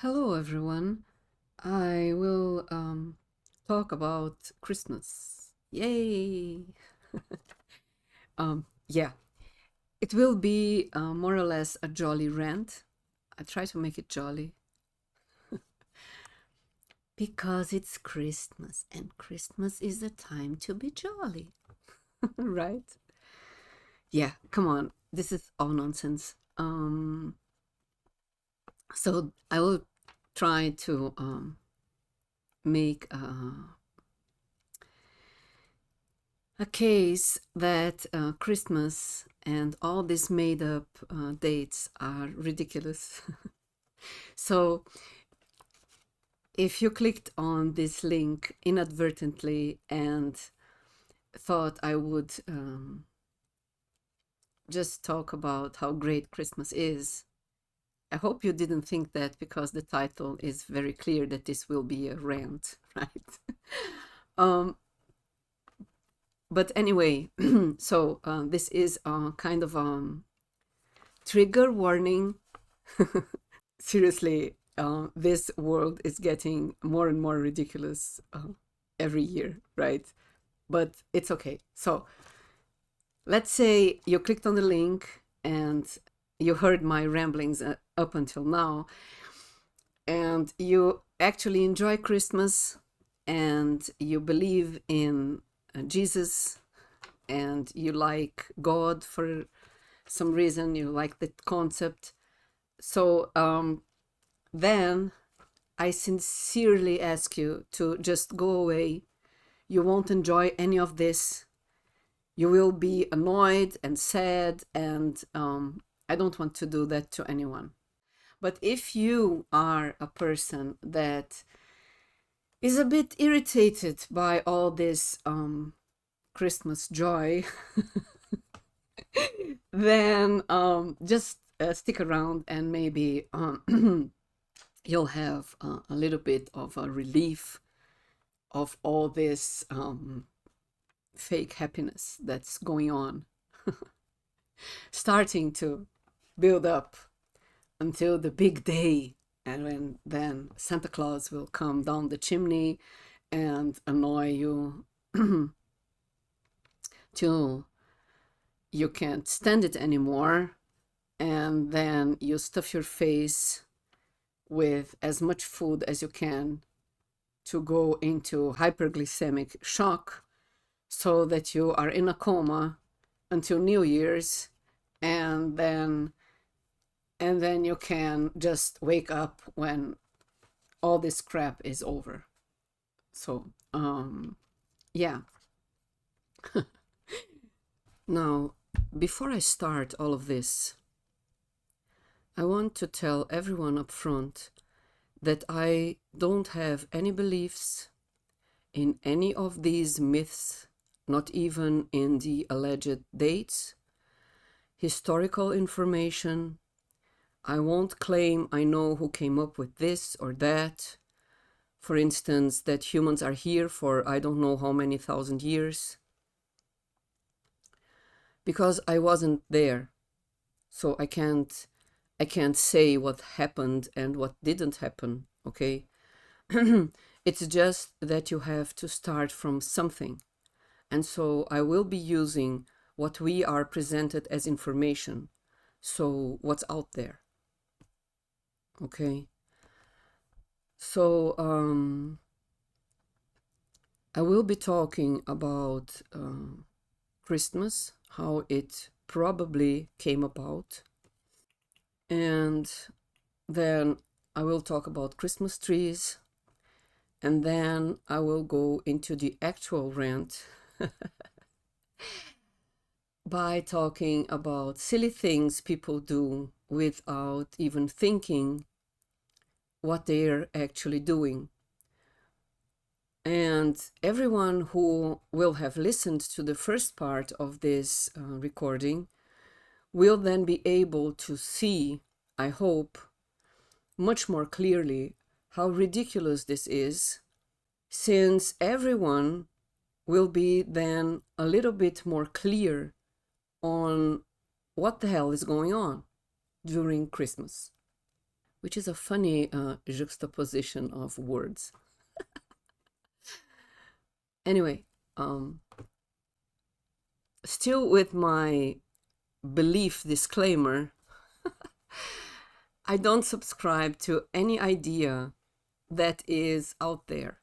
Hello, everyone. I will talk about Christmas. Yay! Yeah, it will be more or less a jolly rant. I try to make it jolly because it's Christmas and Christmas is the time to be jolly, right? Yeah, come on. This is all nonsense. So I will try to make a case that Christmas and all these made up dates are ridiculous. So, if you clicked on this link inadvertently and thought I would just talk about how great Christmas is, I hope you didn't think that because the title is very clear that this will be a rant, right? um, but anyway, so this is a kind of trigger warning. Seriously, this world is getting more and more ridiculous every year, right? But it's okay. So let's say you clicked on the link and you heard my ramblings up until now, and you actually enjoy Christmas and you believe in Jesus and you like God for some reason, you like the concept. So then I sincerely ask you to just go away. You won't enjoy any of this. You will be annoyed and sad, and I don't want to do that to anyone. But if you are a person that is a bit irritated by all this Christmas joy, then just stick around and maybe you'll have a little bit of a relief of all this fake happiness that's going on, starting to build up until the big day, and when then Santa Claus will come down the chimney and annoy you till you can't stand it anymore, and then you stuff your face with as much food as you can to go into hyperglycemic shock so that you are in a coma until New Year's, and then you can just wake up when all this crap is over. So yeah. Now, before I start all of this, I want to tell everyone up front that I don't have any beliefs in any of these myths, not even in the alleged dates, historical information. I won't claim I know who came up with this or that. For instance, that humans are here for I don't know how many thousand years. Because I wasn't there. So I can't say what happened and what didn't happen, okay? It's just that you have to start from something. And so I will be using what we are presented as information. So what's out there? Okay. So I will be talking about Christmas, how it probably came about. And then I will talk about Christmas trees. And then I will go into the actual rant by talking about silly things people do without even thinking what they're actually doing. And everyone who will have listened to the first part of this recording will then be able to see, I hope, much more clearly how ridiculous this is, since everyone will be then a little bit more clear on what the hell is going on during Christmas. which is a funny juxtaposition of words. Anyway, still with my belief disclaimer, I don't subscribe to any idea that is out there.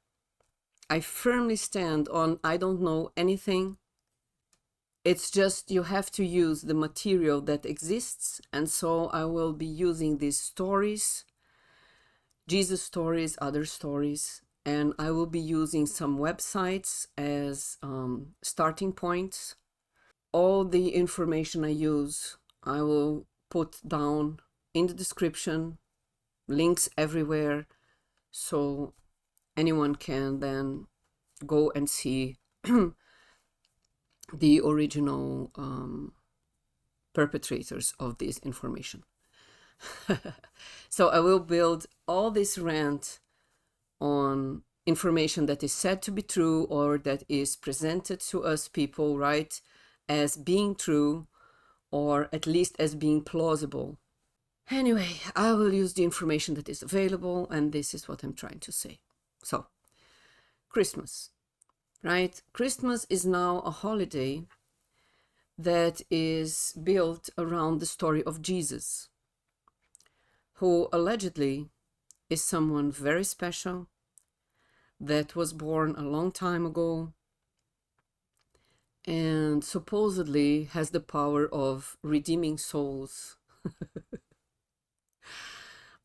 I firmly stand on I don't know anything. It's just you have to use the material that exists, and so I will be using these stories, Jesus stories, other stories, and I will be using some websites as starting points. All the information I use, I will put down in the description, links everywhere, so anyone can then go and see the original perpetrators of this information. So I will build all this rant on information that is said to be true or that is presented to us people, right, as being true or at least as being plausible. Anyway, I will use the information that is available, and this is what I'm trying to say. So, Christmas, right? Christmas is now a holiday that is built around the story of Jesus, who allegedly is someone very special that was born a long time ago and supposedly has the power of redeeming souls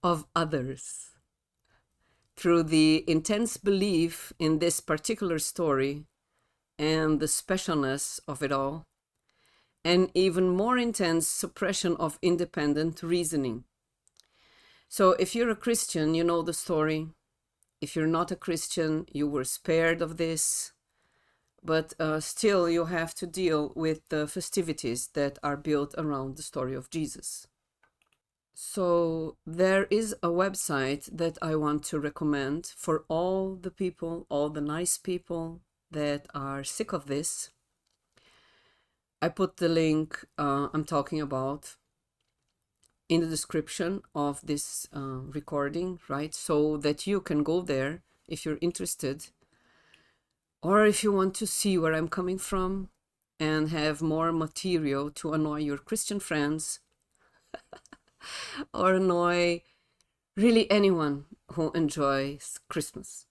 of others through the intense belief in this particular story and the specialness of it all, and even more intense suppression of independent reasoning. So if you're a Christian, you know the story. If you're not a Christian, you were spared of this, but still you have to deal with the festivities that are built around the story of Jesus. So there is a website that I want to recommend for all the people, all the nice people that are sick of this. I put the link I'm talking about in the description of this recording, right? So that you can go there if you're interested, or if you want to see where I'm coming from and have more material to annoy your Christian friends or annoy really anyone who enjoys Christmas.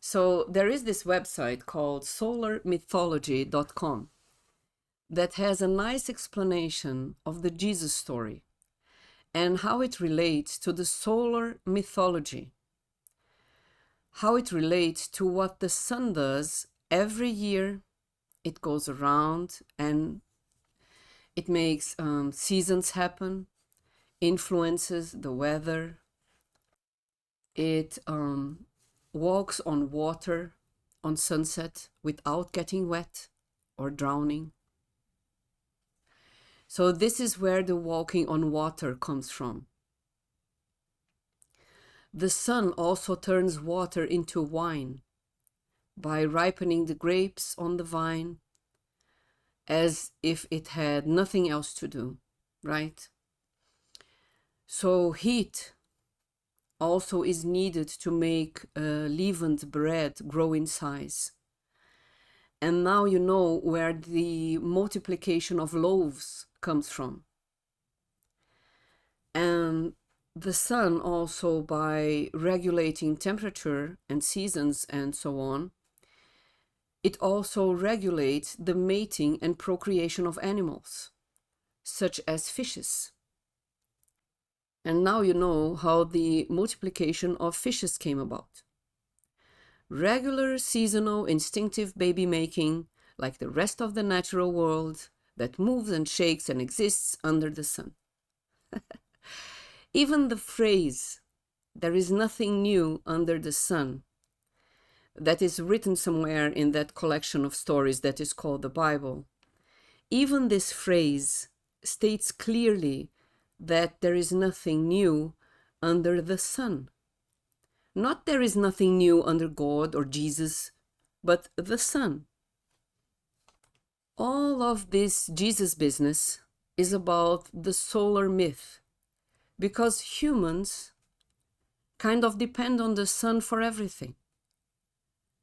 So there is this website called solarmythology.com that has a nice explanation of the Jesus story and how it relates to the solar mythology, how it relates to what the sun does every year. It goes around and it makes seasons happen, influences the weather. It walks on water on sunset without getting wet or drowning. So this is where the walking on water comes from. The sun also turns water into wine by ripening the grapes on the vine as if it had nothing else to do, right? So heat also is needed to make leavened bread grow in size. And now you know where the multiplication of loaves comes from. And the sun also, by regulating temperature and seasons and so on, it also regulates the mating and procreation of animals, such as fishes. And now you know how the multiplication of fishes came about. Regular, seasonal, instinctive baby making, like the rest of the natural world that moves and shakes and exists under the sun. Even the phrase, "there is nothing new under the sun," that is written somewhere in that collection of stories that is called the Bible, even this phrase states clearly that there is nothing new under the sun. Not there is nothing new under God or Jesus, but the sun. All of this Jesus business is about the solar myth, because humans kind of depend on the sun for everything.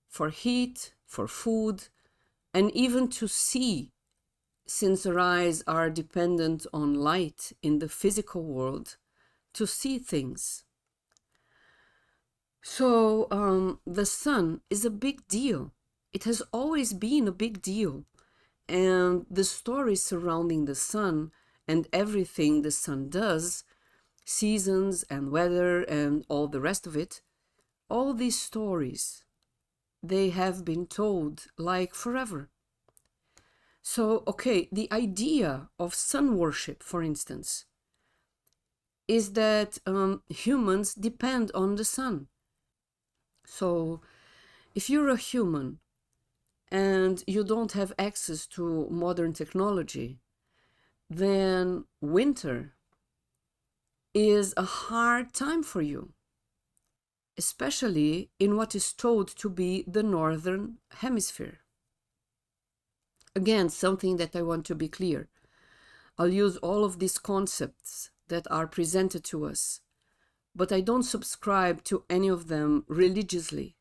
For heat, for food, and even to see, since our eyes are dependent on light in the physical world, to see things. So the sun is a big deal. It has always been a big deal. And the stories surrounding the sun and everything the sun does, seasons and weather and all the rest of it, all these stories, they have been told like forever. So, okay, the idea of sun worship, for instance, is that humans depend on the sun. So, if you're a human and you don't have access to modern technology, then winter is a hard time for you, especially in what is told to be the northern hemisphere. Again, something that I want to be clear. I'll use all of these concepts that are presented to us, but I don't subscribe to any of them religiously.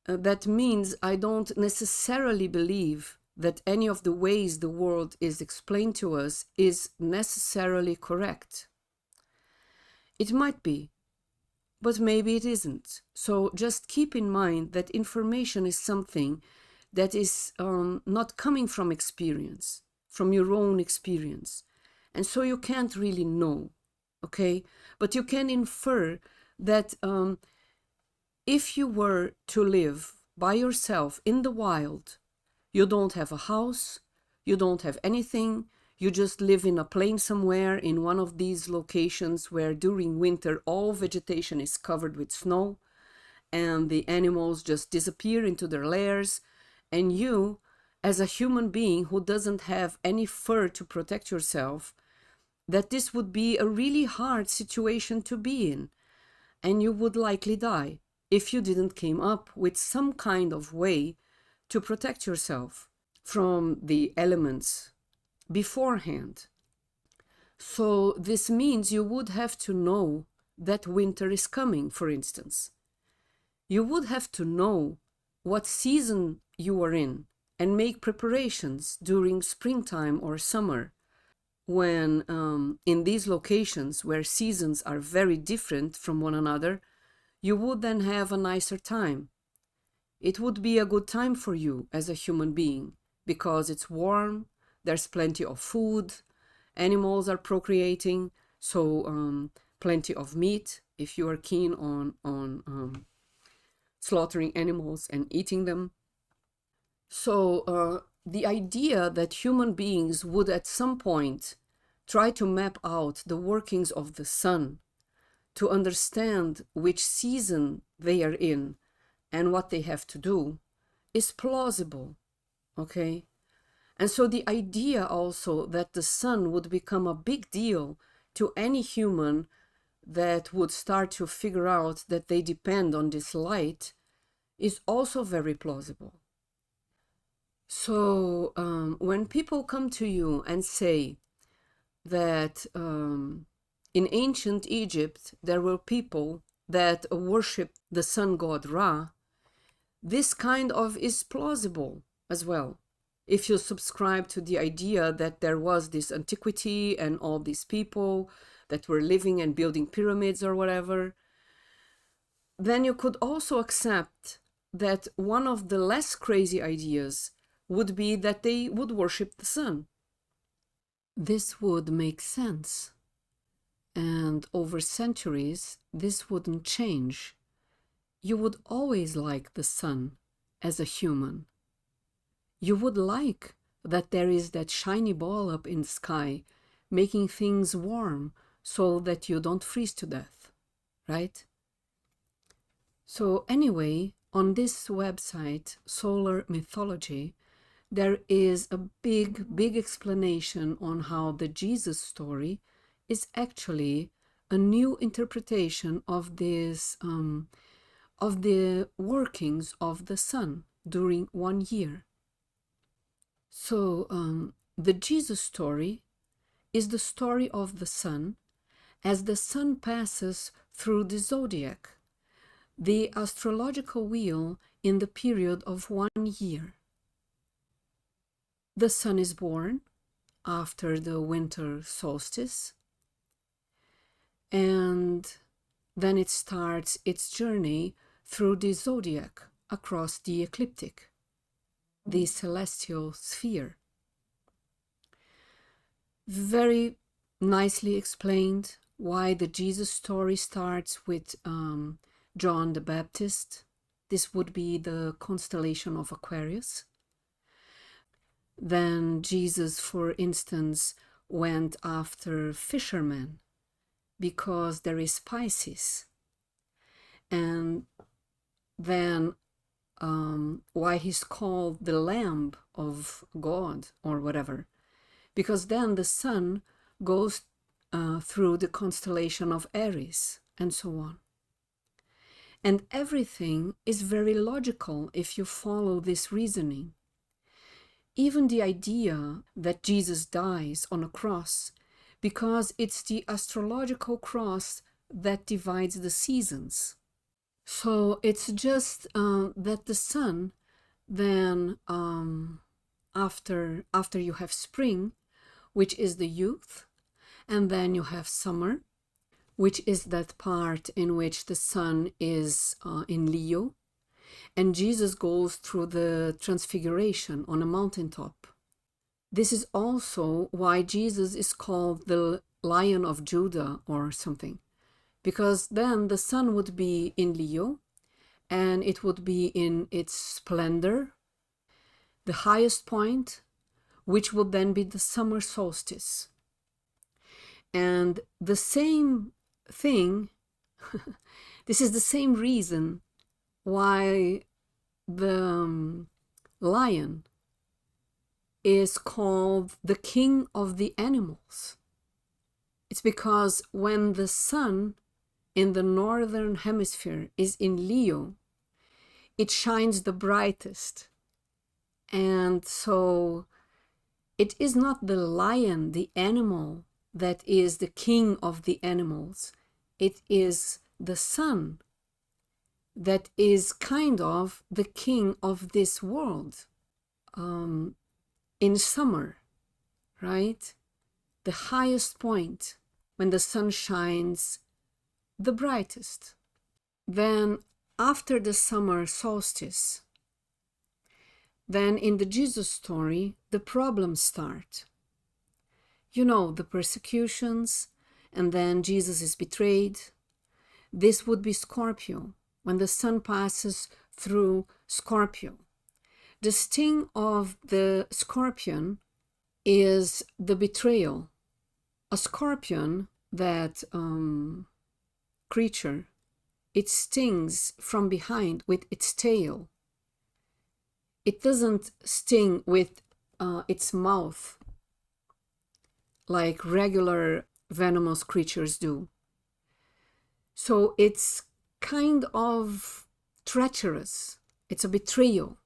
That means I don't necessarily believe that any of the ways the world is explained to us is necessarily correct. It might be, but maybe it isn't. So just keep in mind that information is something that is not coming from experience, from your own experience. And so you can't really know, okay? But you can infer that if you were to live by yourself in the wild, you don't have a house, you don't have anything, you just live in a plain somewhere in one of these locations where during winter all vegetation is covered with snow and the animals just disappear into their lairs, and you, as a human being who doesn't have any fur to protect yourself, that this would be a really hard situation to be in, and you would likely die if you didn't come up with some kind of way to protect yourself from the elements beforehand. So this means you would have to know that winter is coming, for instance. You would have to know what season you are in and make preparations during springtime or summer, when in these locations where seasons are very different from one another, you would then have a nicer time. It would be a good time for you as a human being because it's warm, there's plenty of food, animals are procreating, so plenty of meat if you are keen on slaughtering animals and eating them. So the idea that human beings would at some point try to map out the workings of the sun to understand which season they are in and what they have to do is plausible, okay? And so the idea also that the sun would become a big deal to any human that would start to figure out that they depend on this light is also very plausible. So when people come to you and say that in ancient Egypt there were people that worshipped the sun god Ra, this kind of is plausible as well. If you subscribe to the idea that there was this antiquity and all these people that were living and building pyramids or whatever, then you could also accept that one of the less crazy ideas would be that they would worship the sun. This would make sense. And over centuries, this wouldn't change. You would always like the sun as a human. You would like that there is that shiny ball up in the sky, making things warm so that you don't freeze to death, right? So anyway, on this website, Solar Mythology, there is a big explanation on how the Jesus story is actually a new interpretation of this, of the workings of the sun during 1 year. So the Jesus story is the story of the sun as the sun passes through the zodiac, the astrological wheel in the period of 1 year. The sun is born after the winter solstice, and then it starts its journey through the zodiac across the ecliptic, the celestial sphere. Very nicely explained why the Jesus story starts with John the Baptist. This would be the constellation of Aquarius. Then Jesus, for instance, went after fishermen because there is Pisces. And then why he's called the Lamb of God or whatever, because then the sun goes through the constellation of Aries and so on. And everything is very logical if you follow this reasoning. Even the idea that Jesus dies on a cross, because it's the astrological cross that divides the seasons. So it's just that the sun, then after you have spring, which is the youth, and then you have summer, which is that part in which the sun is in Leo, and Jesus goes through the transfiguration on a mountaintop. This is also why Jesus is called the Lion of Judah or something, because then the sun would be in Leo, and it would be in its splendor, the highest point, which would then be the summer solstice. And the same thing, this is the same reason why the lion is called the king of the animals. It's because when the sun in the northern hemisphere is in Leo, it shines the brightest. And so it is not the lion, the animal, that is the king of the animals. It is the sun that is kind of the king of this world. In summer, right? The highest point when the sun shines the brightest. Then after the summer solstice, then in the Jesus story, the problems start. You know, the persecutions, and then Jesus is betrayed. This would be Scorpio, when the sun passes through Scorpio. The sting of the scorpion is the betrayal. A scorpion, that creature, it stings from behind with its tail. It doesn't sting with its mouth like regular venomous creatures do. So it's kind of treacherous. It's a betrayal,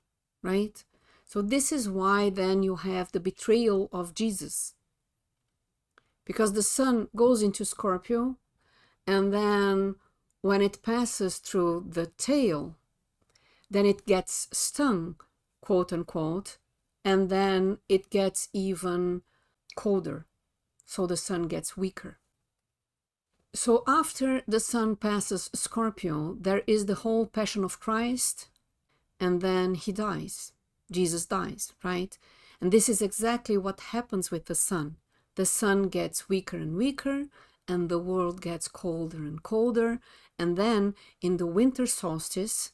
right? So this is why then you have the betrayal of Jesus. Because the sun goes into Scorpio, and then when it passes through the tail, then it gets stung, quote unquote, and then it gets even colder. So the sun gets weaker. So after the sun passes Scorpio, there is the whole Passion of Christ, and then he dies. Jesus dies, right? And this is exactly what happens with the sun. The sun gets weaker and weaker, and the world gets colder and colder. And then in the winter solstice,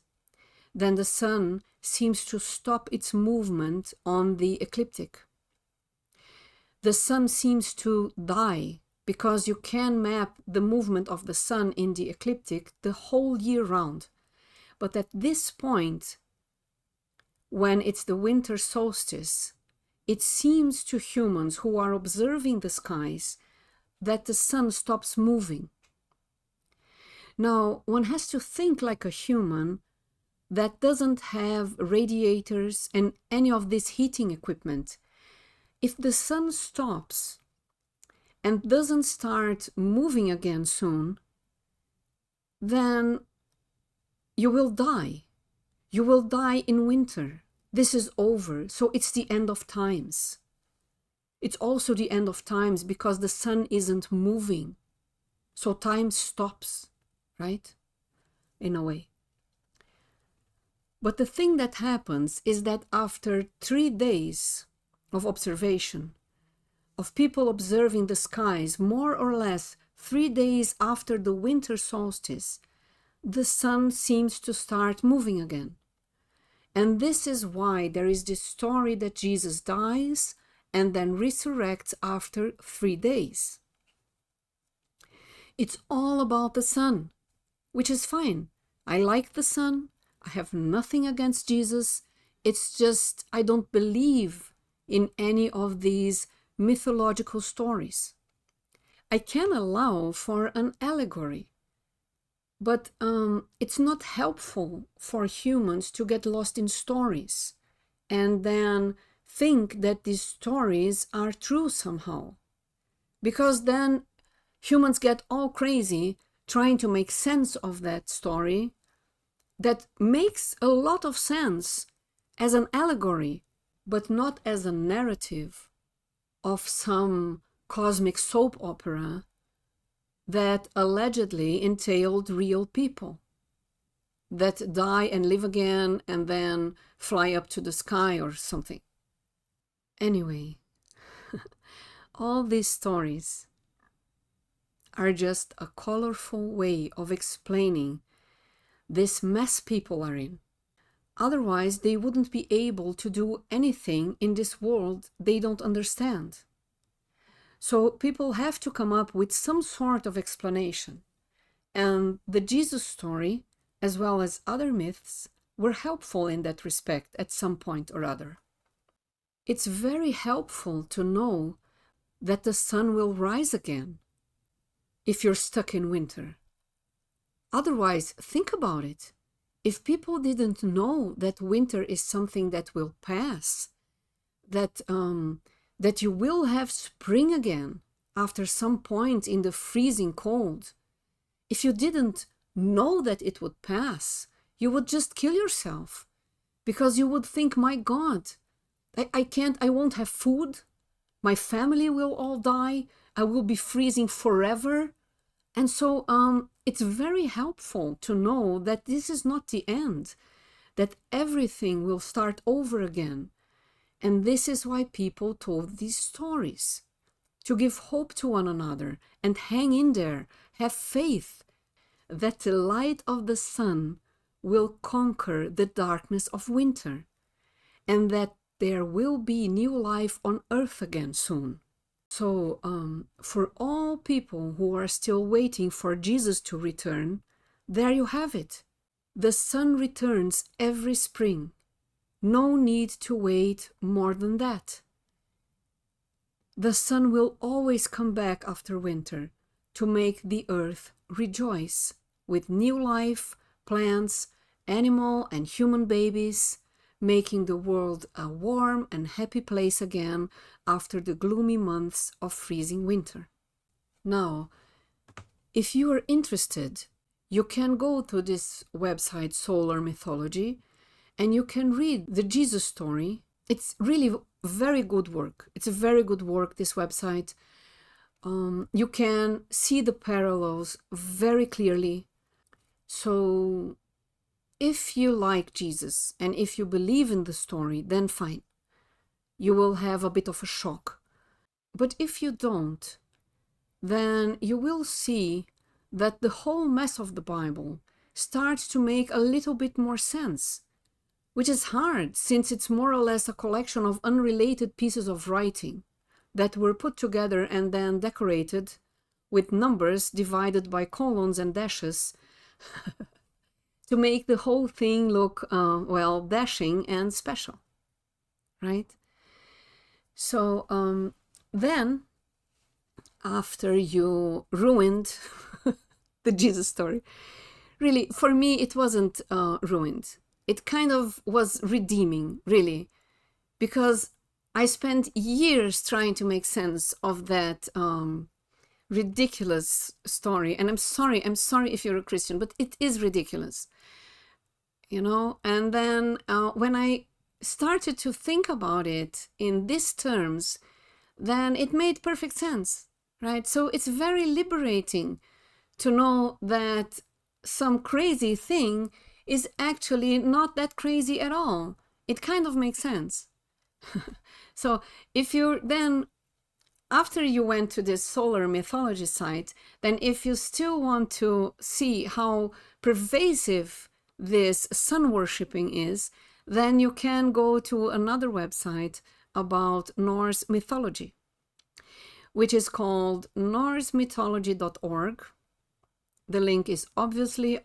then the sun seems to stop its movement on the ecliptic. The sun seems to die, because you can map the movement of the sun in the ecliptic the whole year round. But at this point, when it's the winter solstice, it seems to humans who are observing the skies that the sun stops moving. Now, one has to think like a human that doesn't have radiators and any of this heating equipment. If the sun stops and doesn't start moving again soon, then you will die. You will die in winter. This is over. So it's the end of times. It's also the end of times because the sun isn't moving. So time stops, right? In a way. But the thing that happens is that after 3 days of observation, of people observing the skies, more or less 3 days after the winter solstice, the sun seems to start moving again. And this is why there is this story that Jesus dies and then resurrects after 3 days. It's all about the sun, which is fine. I like the sun. I have nothing against Jesus. It's just I don't believe in any of these mythological stories. I can allow for an allegory, but it's not helpful for humans to get lost in stories and then think that these stories are true somehow. Because then humans get all crazy trying to make sense of that story that makes a lot of sense as an allegory, but not as a narrative of some cosmic soap opera that allegedly entailed real people that die and live again and then fly up to the sky or something. Anyway, all these stories are just a colorful way of explaining this mess people are in. Otherwise, they wouldn't be able to do anything in this world they don't understand. So people have to come up with some sort of explanation. And the Jesus story, as well as other myths, were helpful in that respect at some point or other. It's very helpful to know that the sun will rise again if you're stuck in winter. Otherwise, think about it. If people didn't know that winter is something that will pass, that you will have spring again after some point in the freezing cold, if you didn't know that it would pass, you would just kill yourself because you would think, my God, I won't have food. My family will all die. I will be freezing forever. And so it's very helpful to know that this is not the end, that everything will start over again. And this is why people told these stories, to give hope to one another and hang in there, have faith that the light of the sun will conquer the darkness of winter, and that there will be new life on earth again soon. So for all people who are still waiting for Jesus to return, there you have it. The sun returns every spring. No need to wait more than that. The sun will always come back after winter to make the earth rejoice with new life, plants, animal and human babies, making the world a warm and happy place again after the gloomy months of freezing winter. Now, if you are interested, you can go to this website, Solar Mythology, and you can read the Jesus story. It's really very good work. It's a very good work, this website. You can see the parallels very clearly. So if you like Jesus and if you believe in the story, then fine. You will have a bit of a shock. But if you don't, then you will see that the whole mess of the Bible starts to make a little bit more sense, which is hard since it's more or less a collection of unrelated pieces of writing that were put together and then decorated with numbers divided by colons and dashes to make the whole thing look, well, dashing and special, right? So then, after you ruined the Jesus story, really, for me, it wasn't ruined. It kind of was redeeming, really, because I spent years trying to make sense of that ridiculous story. And I'm sorry if you're a Christian, but it is ridiculous, you know? And then when I started to think about it in these terms, then it made perfect sense, right? So it's very liberating to know that some crazy thing is actually not that crazy at all. It kind of makes sense. So if you're then, after you went to this Solar Mythology site, then if you still want to see how pervasive this sun worshipping is, then you can go to another website about Norse mythology, which is called norsemythology.org. The link is obviously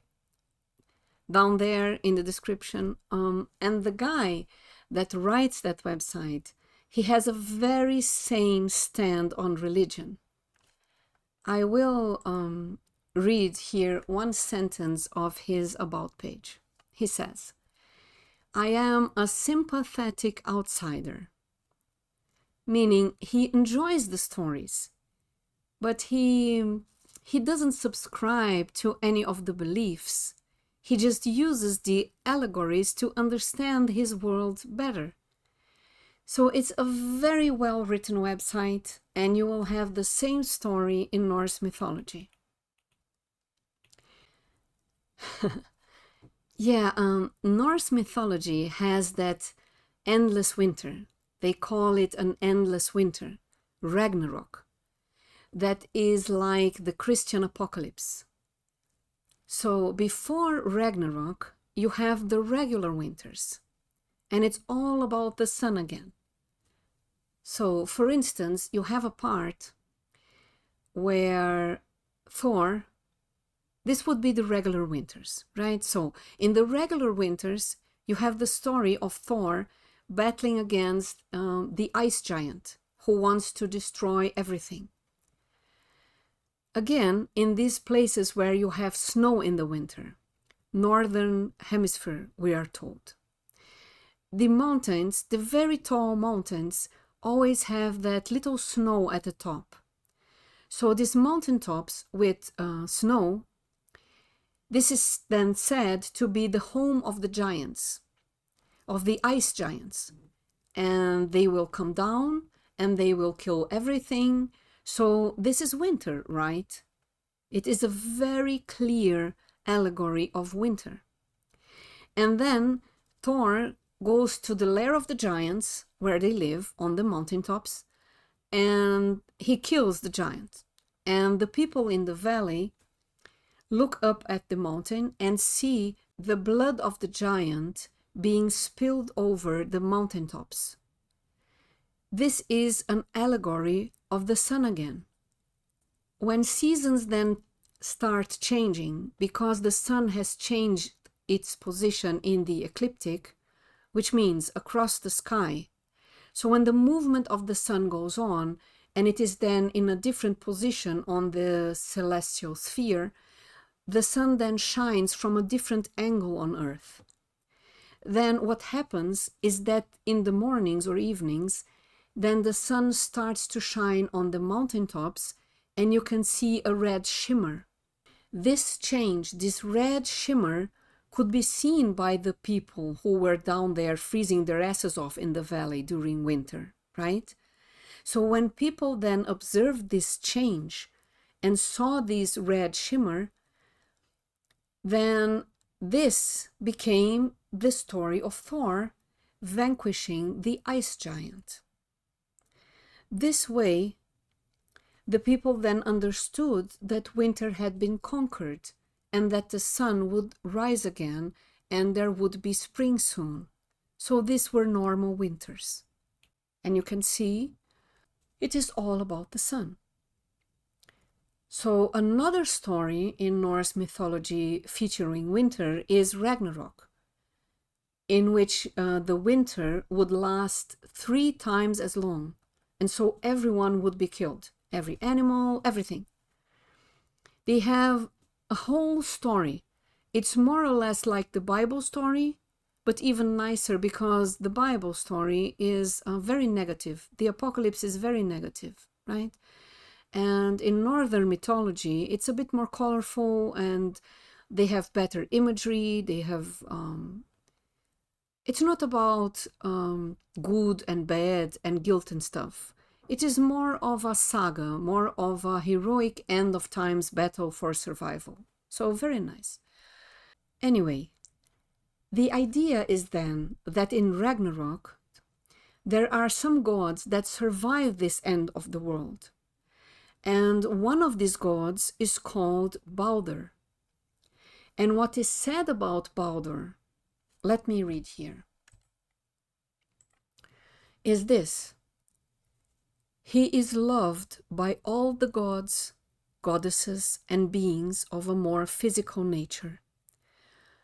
down there in the description. And the guy that writes that website, he has a very sane stand on religion. I will read here one sentence of his about page. He says, "I am a sympathetic outsider," meaning he enjoys the stories, but he doesn't subscribe to any of the beliefs. He just uses the allegories to understand his world better. So it's a very well-written website, and you will have the same story in Norse mythology. Yeah, Norse mythology has that endless winter. They call it an endless winter, Ragnarok. That is like the Christian apocalypse. So before Ragnarok, you have the regular winters, and it's all about the sun again. So, for instance, you have a part where Thor, this would be the regular winters, right? So, in the regular winters, you have the story of Thor battling against the ice giant who wants to destroy everything. Again, in these places where you have snow in the winter, northern hemisphere, we are told, the mountains, the very tall mountains, always have that little snow at the top. So these mountaintops with snow, this is then said to be the home of the giants, of the ice giants. And they will come down and they will kill everything. So this is winter, right? It is a very clear allegory of winter. And then Thor goes to the lair of the giants where they live on the mountaintops, and he kills the giant. And the people in the valley look up at the mountain and see the blood of the giant being spilled over the mountaintops. This is an allegory of the sun again. When seasons then start changing because the sun has changed its position in the ecliptic, which means across the sky. So when the movement of the sun goes on and it is then in a different position on the celestial sphere, the sun then shines from a different angle on Earth. Then what happens is that in the mornings or evenings, then the sun starts to shine on the mountaintops and you can see a red shimmer. This change, this red shimmer, could be seen by the people who were down there freezing their asses off in the valley during winter, right? So when people then observed this change and saw this red shimmer, then this became the story of Thor vanquishing the ice giant. This way, the people then understood that winter had been conquered and that the sun would rise again and there would be spring soon. So these were normal winters. And you can see it is all about the sun. So another story in Norse mythology featuring winter is Ragnarok, in which the winter would last 3 times as long. And so everyone would be killed, every animal, everything. They have a whole story. It's more or less like the Bible story, but even nicer because the Bible story is very negative. The apocalypse is very negative, right? And in northern mythology, it's a bit more colorful and they have better imagery. They have, it's not about good and bad and guilt and stuff. It is more of a saga, more of a heroic end of times battle for survival. So very nice. Anyway, the idea is then that in Ragnarok, there are some gods that survive this end of the world. And one of these gods is called Baldur. And what is said about Baldur, let me read here, is this: he is loved by all the gods, goddesses, and beings of a more physical nature.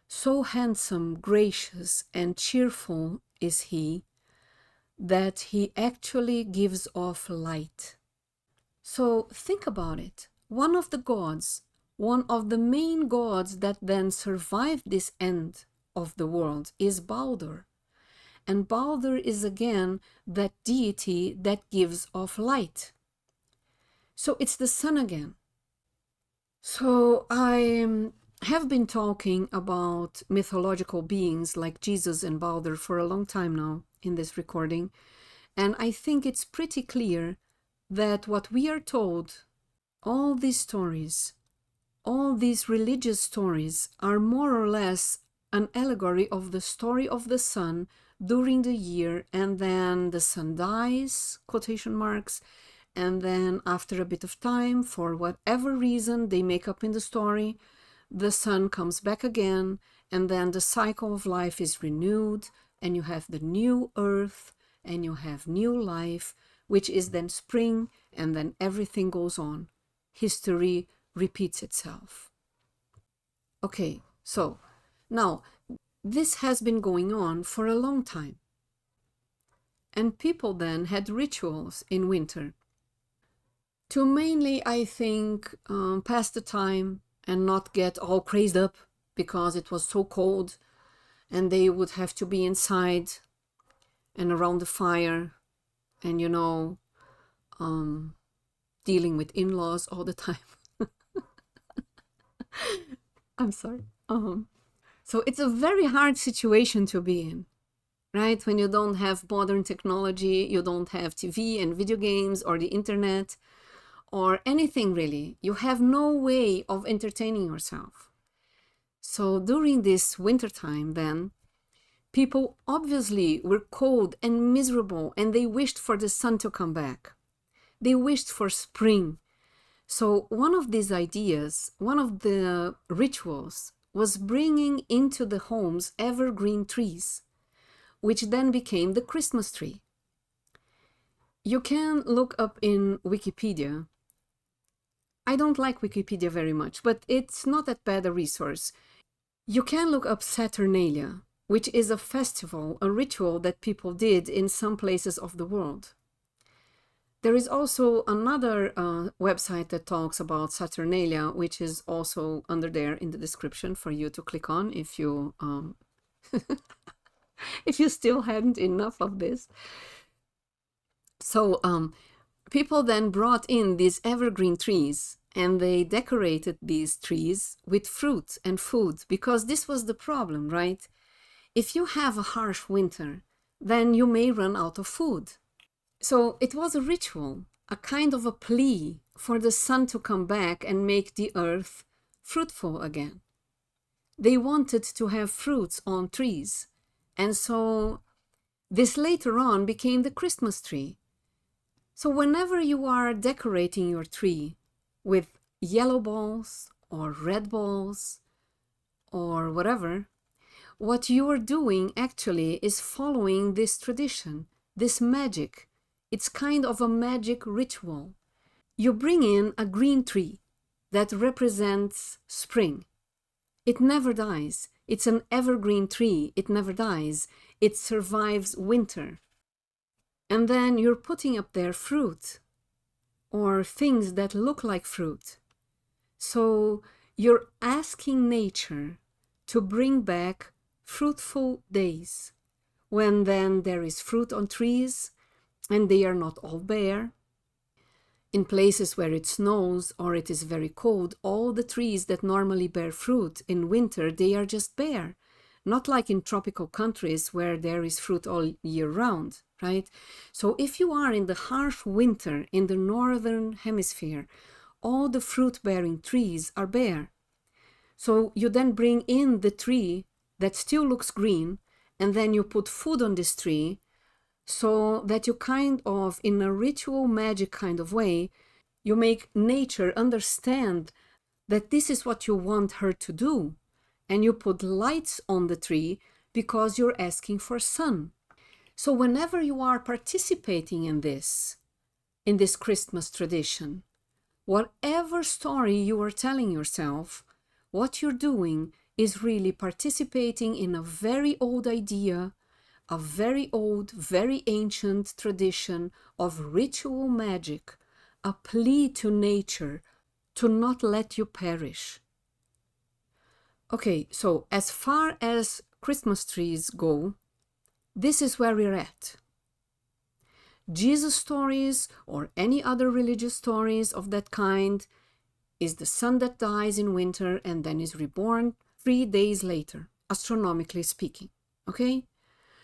So handsome, gracious, and cheerful is he that he actually gives off light. So think about it. One of the gods, one of the main gods that then survived this end of the world is Baldur. And Baldur is again that deity that gives off light. So it's the sun again. So I have been talking about mythological beings like Jesus and Baldur for a long time now in this recording. And I think it's pretty clear that what we are told, all these stories, all these religious stories are more or less an allegory of the story of the sun during the year, and then the sun dies, quotation marks, and then after a bit of time, for whatever reason they make up in the story, the sun comes back again, and then the cycle of life is renewed, and you have the new earth, and you have new life, which is then spring, and then everything goes on. History repeats itself. Okay, so now this has been going on for a long time. And people then had rituals in winter to mainly, I think, pass the time and not get all crazed up because it was so cold and they would have to be inside and around the fire and, you know, dealing with in-laws all the time. I'm sorry. So it's a very hard situation to be in, right? When you don't have modern technology, you don't have TV and video games or the internet or anything really. You have no way of entertaining yourself. So during this wintertime then, people obviously were cold and miserable and they wished for the sun to come back. They wished for spring. So one of these ideas, one of the rituals was bringing into the homes evergreen trees, which then became the Christmas tree. You can look up in Wikipedia. I don't like Wikipedia very much, but it's not that bad a resource. You can look up Saturnalia, which is a festival, a ritual that people did in some places of the world. There is also another website that talks about Saturnalia, which is also under there in the description for you to click on if you if you still hadn't enough of this. So people then brought in these evergreen trees and they decorated these trees with fruit and food because this was the problem, right? If you have a harsh winter, then you may run out of food. So it was a ritual, a kind of a plea for the sun to come back and make the earth fruitful again. They wanted to have fruits on trees. And so this later on became the Christmas tree. So whenever you are decorating your tree with yellow balls or red balls or whatever, what you are doing actually is following this tradition, this magic. It's kind of a magic ritual. You bring in a green tree that represents spring. It never dies. It's an evergreen tree. It never dies. It survives winter. And then you're putting up there fruit or things that look like fruit. So you're asking nature to bring back fruitful days when then there is fruit on trees and they are not all bare. In places where it snows or it is very cold, all the trees that normally bear fruit in winter, they are just bare. Not like in tropical countries where there is fruit all year round, right? So if you are in the harsh winter in the northern hemisphere, all the fruit-bearing trees are bare. So you then bring in the tree that still looks green, and then you put food on this tree, so that you kind of, in a ritual magic kind of way, you make nature understand that this is what you want her to do. And you put lights on the tree because you're asking for sun. So whenever you are participating in this Christmas tradition, whatever story you are telling yourself, what you're doing is really participating in a very old idea, a very old, very ancient tradition of ritual magic, a plea to nature to not let you perish. Okay, so as far as Christmas trees go, this is where we're at. Jesus stories or any other religious stories of that kind is the sun that dies in winter and then is reborn 3 days later, astronomically speaking, okay?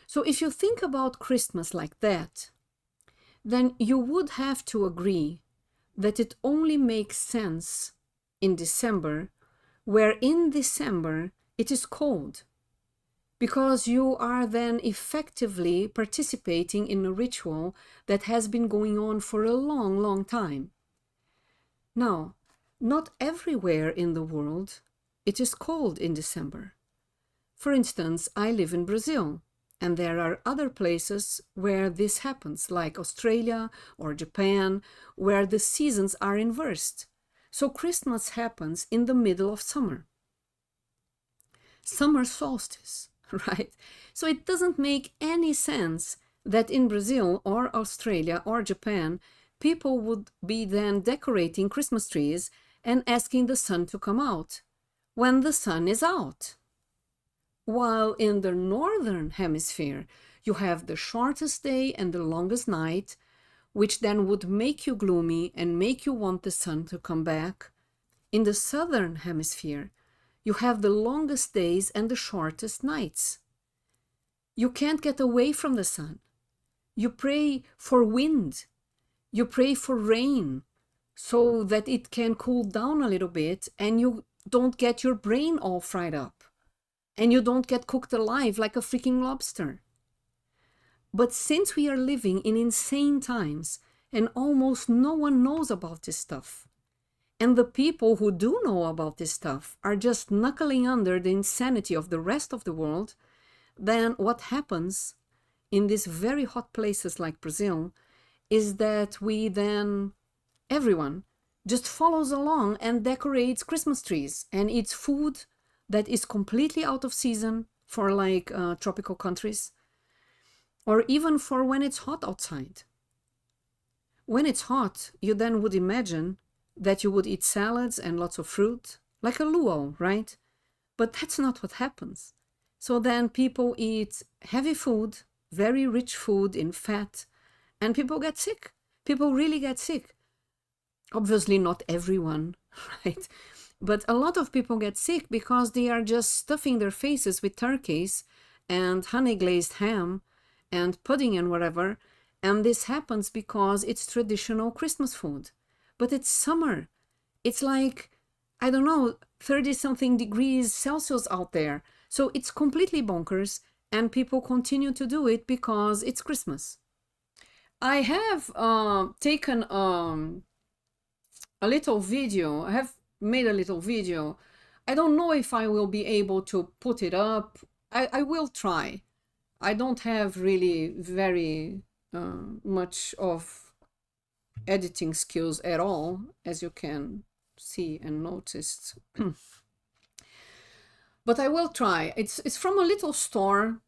So if you think about Christmas like that, then you would have to agree that it only makes sense in December, where in December it is cold, because you are then effectively participating in a ritual that has been going on for a long, long time. Now, not everywhere in the world it is cold in December. For instance, I live in Brazil, and there are other places where this happens, like Australia or Japan, where the seasons are inversed. So Christmas happens in the middle of summer. Summer solstice, right? So it doesn't make any sense that in Brazil or Australia or Japan, people would be then decorating Christmas trees and asking the sun to come out when the sun is out. While in the northern hemisphere, you have the shortest day and the longest night, which then would make you gloomy and make you want the sun to come back. In the southern hemisphere, you have the longest days and the shortest nights. You can't get away from the sun. You pray for wind. You pray for rain so that it can cool down a little bit and you don't get your brain all fried up. And you don't get cooked alive like a freaking lobster. But since we are living in insane times and almost no one knows about this stuff, and the people who do know about this stuff are just knuckling under the insanity of the rest of the world, then what happens in these very hot places like Brazil is that everyone just follows along and decorates Christmas trees and eats food that is completely out of season for like tropical countries, or even for when it's hot outside. When it's hot, you then would imagine that you would eat salads and lots of fruit, like a luau, right? But that's not what happens. So then people eat heavy food, very rich food in fat, and people get sick. People really get sick. Obviously not everyone, right? But a lot of people get sick because they are just stuffing their faces with turkeys and honey glazed ham and pudding and whatever. And this happens because it's traditional Christmas food. But it's summer. It's like, I don't know, 30-something degrees Celsius out there. So it's completely bonkers, and people continue to do it because it's Christmas. I have taken a little video. I have made a little video. I don't know if I will be able to put it up. I will try. I don't have really very much of editing skills at all, as you can see and notice. But I will try. It's from a little store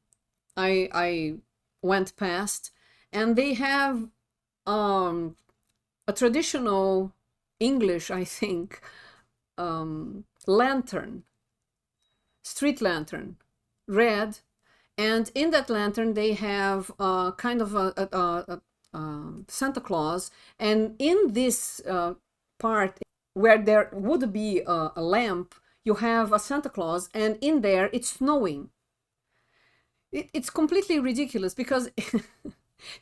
I went past, and they have a traditional English, I think, lantern, street lantern, red, and in that lantern they have kind of Santa Claus, and in this part where there would be a lamp, you have a Santa Claus, and in there it's snowing. It's completely ridiculous because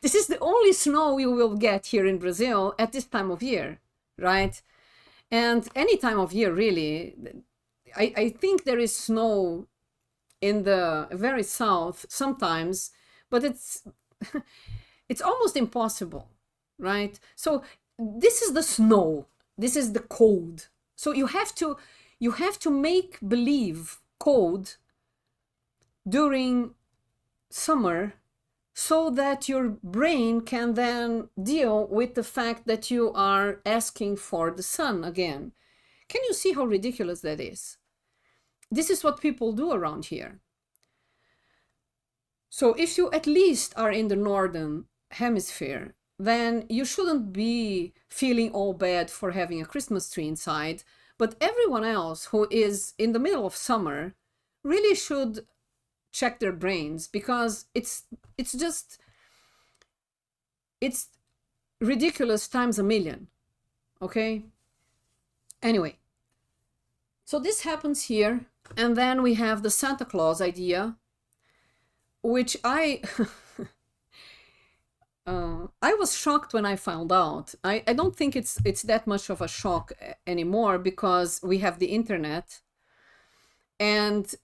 this is the only snow you will get here in Brazil at this time of year, right? And any time of year, really. I think there is snow in the very south sometimes, but it's it's almost impossible, right? So this is the snow, this is the cold. So you have to make believe cold during summer so that your brain can then deal with the fact that you are asking for the sun again. Can you see how ridiculous that is? This is what people do around here. So if you at least are in the northern hemisphere, then you shouldn't be feeling all bad for having a Christmas tree inside. But everyone else who is in the middle of summer really should check their brains, because it's ridiculous times a million. Okay? Anyway, so this happens here, and then we have the Santa Claus idea, which I was shocked when I found out. I don't think it's that much of a shock anymore, because we have the internet, and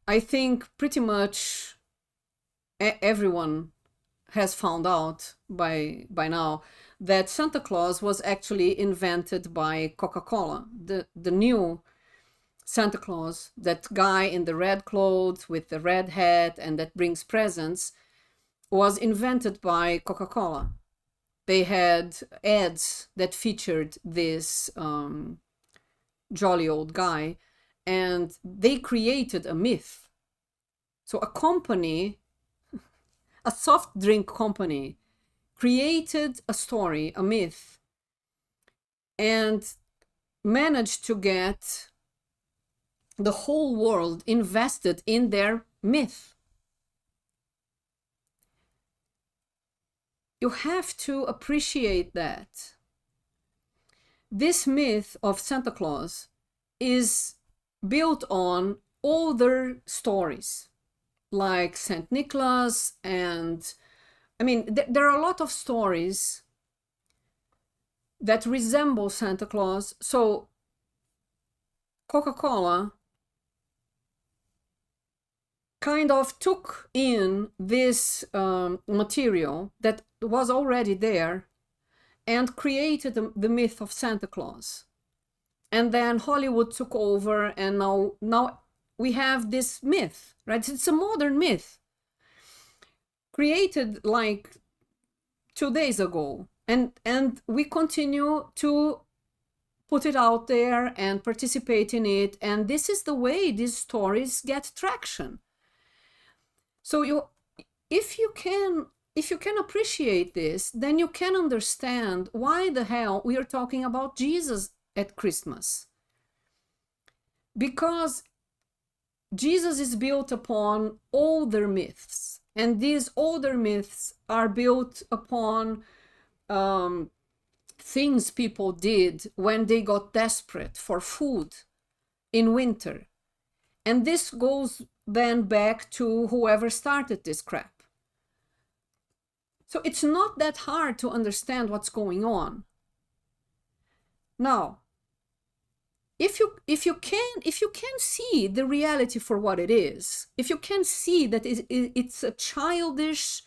I think pretty much everyone has found out by now that Santa Claus was actually invented by Coca-Cola. The new Santa Claus, that guy in the red clothes with the red hat and that brings presents, was invented by Coca-Cola. They had ads that featured this jolly old guy, and they created a myth. So a company, a soft drink company, created a story, a myth, and managed to get the whole world invested in their myth. You have to appreciate that. This myth of Santa Claus is built on older stories like Saint Nicholas, and I mean there are a lot of stories that resemble Santa Claus. So Coca-Cola kind of took in this material that was already there and created the myth of Santa Claus. And then Hollywood took over, and now we have this myth, right? It's a modern myth created like 2 days ago, and we continue to put it out there and participate in it, and this is the way these stories get traction. So if you can appreciate this, then you can understand why the hell we are talking about Jesus at Christmas. Because Jesus is built upon older myths, and these older myths are built upon things people did when they got desperate for food in winter. And this goes then back to whoever started this crap. So it's not that hard to understand what's going on. Now, if you can see the reality for what it is, if you can see that it's a childish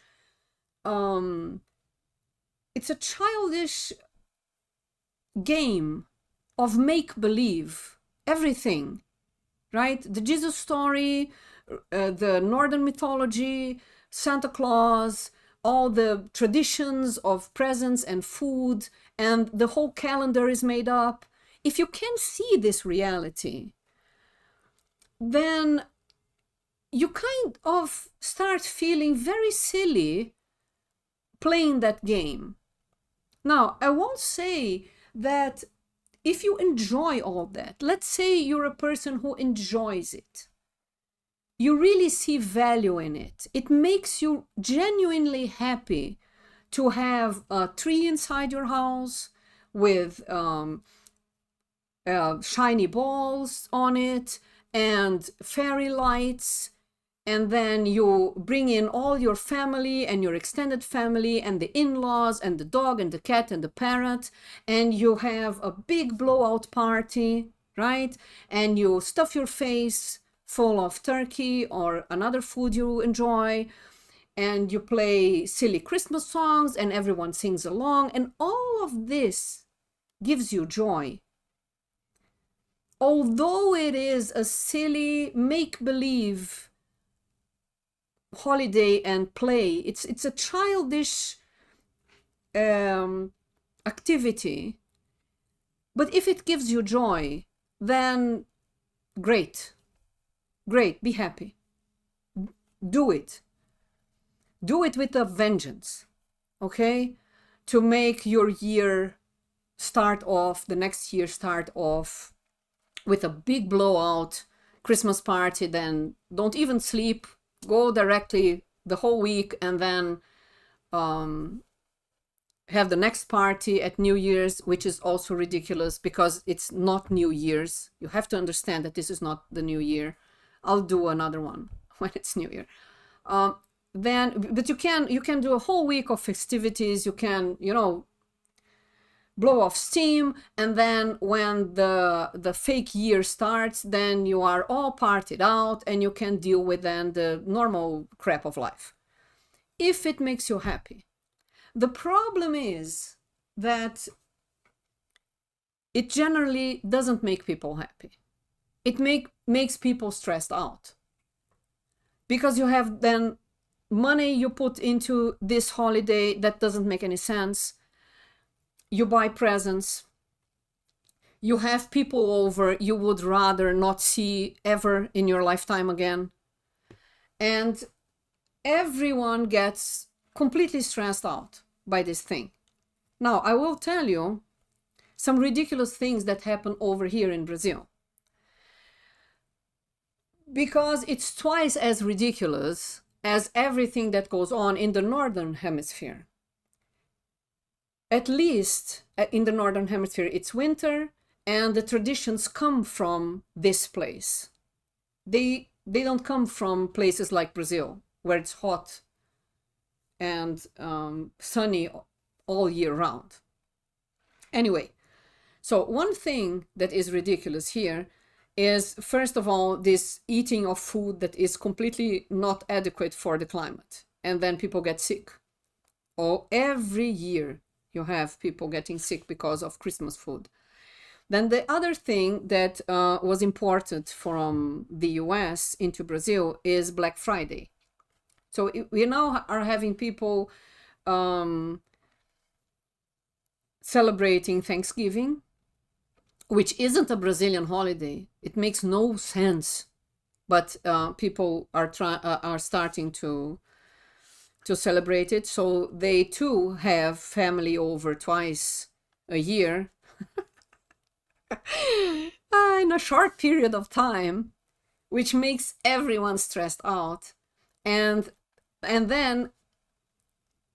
game of make-believe, everything, right? The Jesus story, the Northern mythology, Santa Claus, all the traditions of presents and food, and the whole calendar is made up. If you can see this reality, then you kind of start feeling very silly playing that game. Now, I won't say that if you enjoy all that, let's say you're a person who enjoys it, you really see value in it, it makes you genuinely happy to have a tree inside your house with shiny balls on it and fairy lights, and then you bring in all your family and your extended family and the in-laws and the dog and the cat and the parrot, and you have a big blowout party, right? And you stuff your face full of turkey or another food you enjoy, and you play silly Christmas songs and everyone sings along, and all of this gives you joy. Although it is a silly make-believe holiday and play, it's a childish activity, but if it gives you joy, then great, be happy, do it with a vengeance, okay, to make your year the next year start off with a big blowout Christmas party. Then don't even sleep, go directly the whole week, and then have the next party at New Year's, which is also ridiculous because it's not New Year's. You have to understand that this is not the New Year. I'll do another one when it's New Year. But you can do a whole week of festivities. You can, blow off steam, and then when the fake year starts, then you are all partied out and you can deal with then the normal crap of life, if it makes you happy. The problem is that it generally doesn't make people happy. It makes people stressed out, because you have then money you put into this holiday that doesn't make any sense. You buy presents, you have people over you would rather not see ever in your lifetime again, and everyone gets completely stressed out by this thing. Now, I will tell you some ridiculous things that happen over here in Brazil, because it's twice as ridiculous as everything that goes on in the Northern Hemisphere. At least in the Northern Hemisphere, it's winter, and the traditions come from this place. They don't come from places like Brazil, where it's hot and sunny all year round. Anyway, so one thing that is ridiculous here is, first of all, this eating of food that is completely not adequate for the climate, and then people get sick. Oh, every year you have people getting sick because of Christmas food. Then the other thing that was imported from the US into Brazil is Black Friday. So we now are having people celebrating Thanksgiving, which isn't a Brazilian holiday. It makes no sense, but people are starting to celebrate it. So they too have family over twice a year in a short period of time, which makes everyone stressed out. And then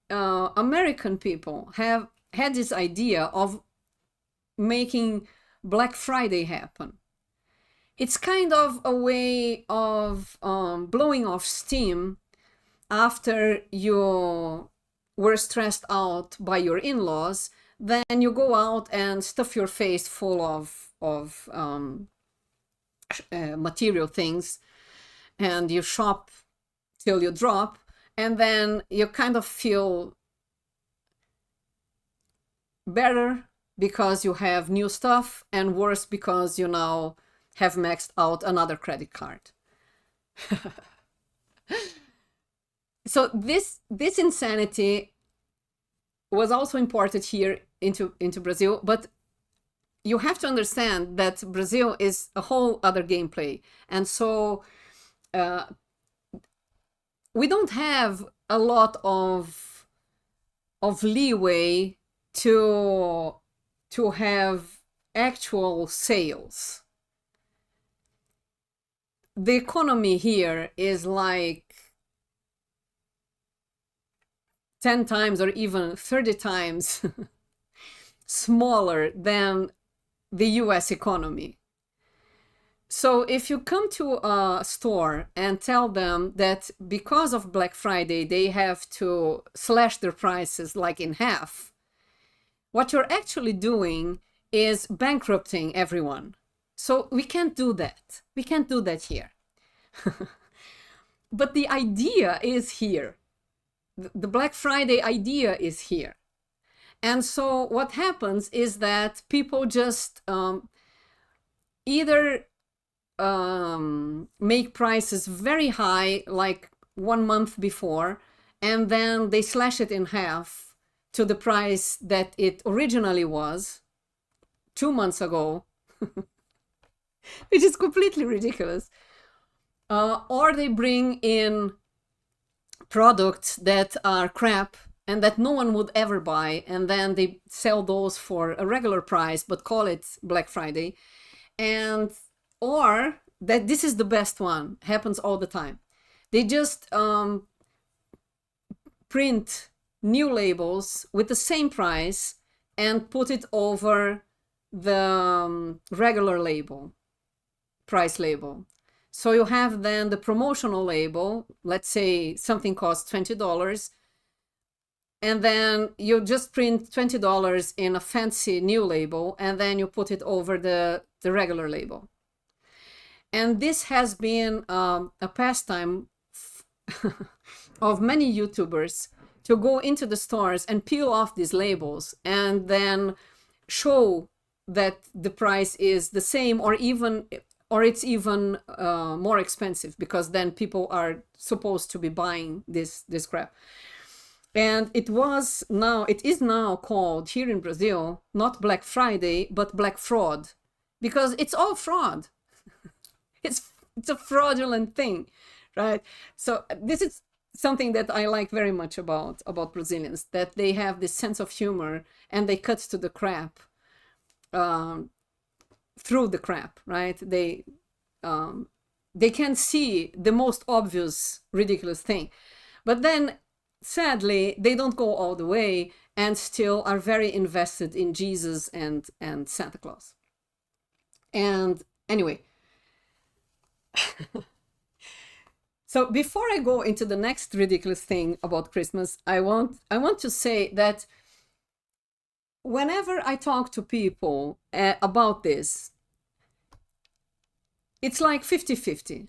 American people have had this idea of making Black Friday happen. It's kind of a way of blowing off steam after you were stressed out by your in-laws. Then you go out and stuff your face full of material things, and you shop till you drop, and then you kind of feel better because you have new stuff, and worse because you now have maxed out another credit card. So this insanity was also imported here into Brazil, but you have to understand that Brazil is a whole other gameplay, and so we don't have a lot of leeway to have actual sales. The economy here is like 10 times or even 30 times smaller than the US economy. So if you come to a store and tell them that because of Black Friday, they have to slash their prices like in half, what you're actually doing is bankrupting everyone. So we can't do that. We can't do that here. But the idea is here. The Black Friday idea is here. And so what happens is that people just either make prices very high, like 1 month before, and then they slash it in half to the price that it originally was 2 months ago, which is completely ridiculous. Or they bring in products that are crap and that no one would ever buy, and then they sell those for a regular price but call it Black Friday. And or that this is the best one, happens all the time. They just print new labels with the same price and put it over the regular label, price label. So you have then the promotional label, let's say something costs $20, and then you just print $20 in a fancy new label, and then you put it over the regular label. And this has been a pastime of many YouTubers to go into the stores and peel off these labels and then show that the price is the same or it's even more expensive, because then people are supposed to be buying this crap. And it is now called here in Brazil not Black Friday but Black Fraud, because it's all fraud. It's a fraudulent thing, right? So this is something that I like very much about Brazilians, that they have this sense of humor and they cut to the crap through the crap, right? They can see the most obvious ridiculous thing, but then sadly they don't go all the way and still are very invested in Jesus and Santa Claus. And anyway, so before I go into the next ridiculous thing about Christmas, I want to say that whenever I talk to people about this, it's like 50-50.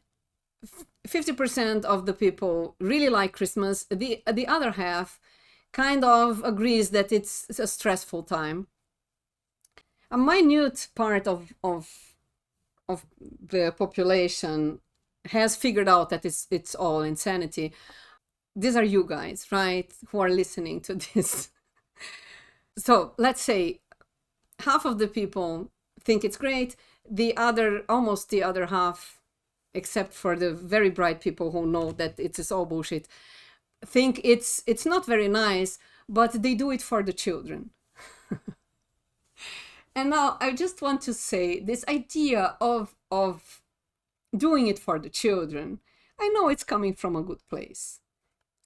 50% of the people really like Christmas. The other half kind of agrees that it's a stressful time. A minute part of the population has figured out that it's all insanity. These are you guys, right, who are listening to this. So let's say half of the people think it's great. Almost the other half, except for the very bright people who know that it's all bullshit, think it's not very nice, but they do it for the children. And now I just want to say, this idea of doing it for the children, I know it's coming from a good place.